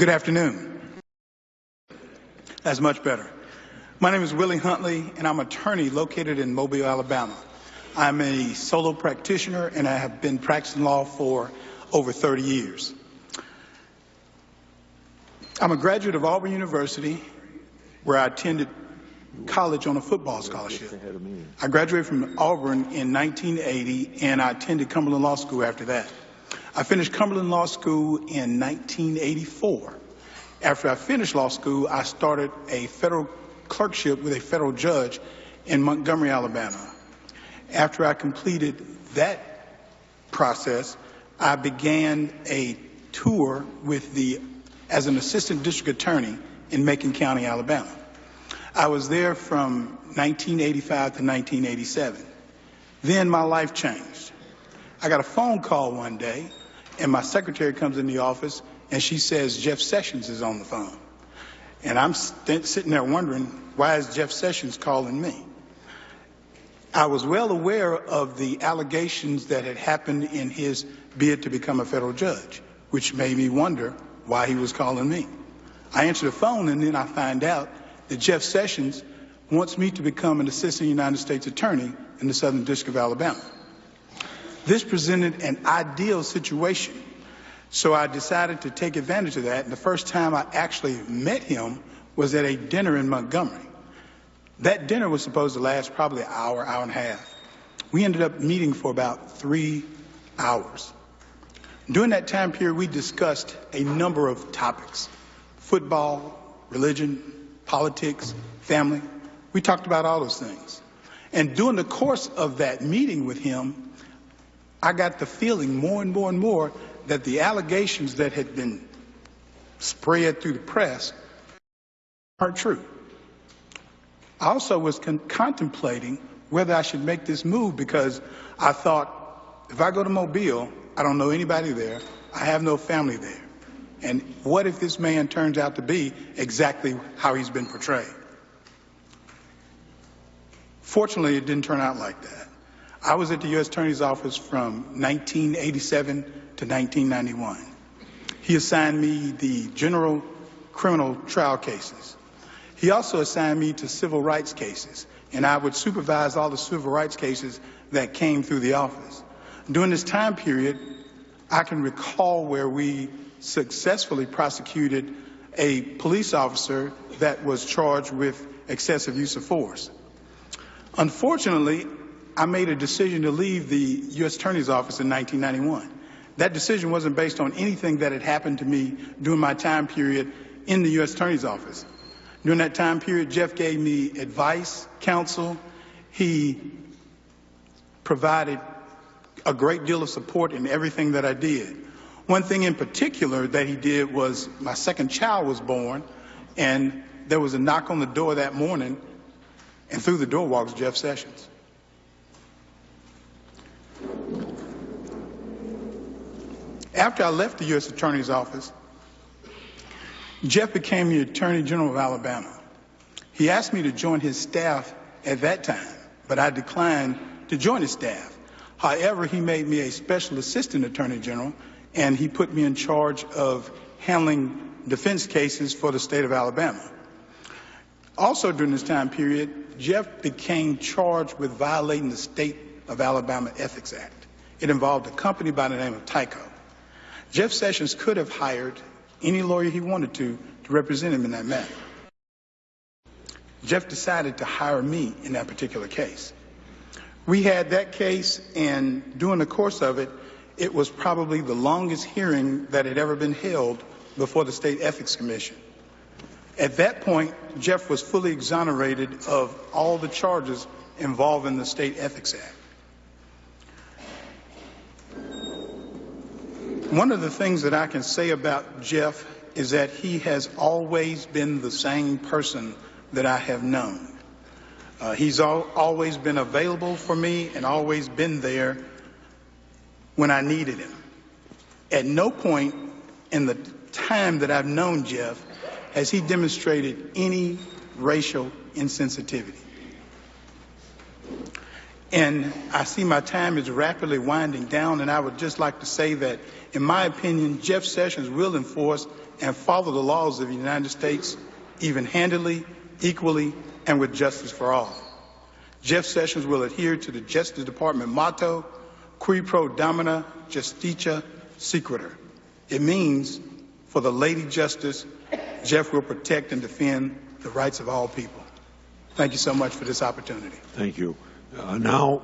Good afternoon. That's much better. My name is Willie Huntley, and I'm an attorney located in Mobile, Alabama. I'm a solo practitioner, and I have been practicing law for over 30 years. I'm a graduate of Auburn University, where I attended college on a football scholarship. I graduated from Auburn in 1980, and I attended Cumberland Law School after that. I finished Cumberland Law School in 1984. After I finished law school, I started a federal clerkship with a federal judge in Montgomery, Alabama. After I completed that process, I began a tour as an assistant district attorney in Macon County, Alabama. I was there from 1985 to 1987. Then my life changed. I got a phone call one day, and my secretary comes in the office, and she says, Jeff Sessions is on the phone. And I'm sitting there wondering, why is Jeff Sessions calling me? I was well aware of the allegations that had happened in his bid to become a federal judge, which made me wonder why he was calling me. I answer the phone, and then I find out that Jeff Sessions wants me to become an assistant United States attorney in the Southern District of Alabama. This presented an ideal situation, so I decided to take advantage of that, and the first time I actually met him was at a dinner in Montgomery. That dinner was supposed to last probably an hour, hour and a half. We ended up meeting for about 3 hours. During that time period, we discussed a number of topics: football, religion, politics, family. We talked about all those things. And during the course of that meeting with him, I got the feeling more and more and more that the allegations that had been spread through the press aren't true. I also was contemplating whether I should make this move, because I thought, if I go to Mobile, I don't know anybody there, I have no family there. And what if this man turns out to be exactly how he's been portrayed? Fortunately, it didn't turn out like that. I was at the U.S. Attorney's Office from 1987 to 1991. He assigned me the general criminal trial cases. He also assigned me to civil rights cases, and I would supervise all the civil rights cases that came through the office. During this time period, I can recall where we successfully prosecuted a police officer that was charged with excessive use of force. Unfortunately, I made a decision to leave the U.S. Attorney's Office in 1991. That decision wasn't based on anything that had happened to me during my time period in the U.S. Attorney's Office. During that time period, Jeff gave me advice, counsel. He provided a great deal of support in everything that I did. One thing in particular that he did was, my second child was born, and there was a knock on the door that morning, and through the door walks Jeff Sessions. After I left the U.S. Attorney's Office, Jeff became the Attorney General of Alabama. He asked me to join his staff at that time, but I declined to join his staff. However, he made me a Special Assistant Attorney General, and he put me in charge of handling defense cases for the state of Alabama. Also during this time period, Jeff became charged with violating the State of Alabama Ethics Act. It involved a company by the name of Tyco. Jeff Sessions could have hired any lawyer he wanted to represent him in that matter. Jeff decided to hire me in that particular case. We had that case, and during the course of it, it was probably the longest hearing that had ever been held before the State Ethics Commission. At that point, Jeff was fully exonerated of all the charges involving the State Ethics Act. One of the things that I can say about Jeff is that he has always been the same person that I have known. He's always been available for me and always been there when I needed him. At no point in the time that I've known Jeff has he demonstrated any racial insensitivity. And I see my time is rapidly winding down, and I would just like to say that, in my opinion, Jeff Sessions will enforce and follow the laws of the United States even-handedly, equally, and with justice for all. Jeff Sessions will adhere to the Justice Department motto, qui pro domina justitia sequitur. It means, for the Lady Justice, Jeff will protect and defend the rights of all people. Thank you so much for this opportunity. Thank you. Now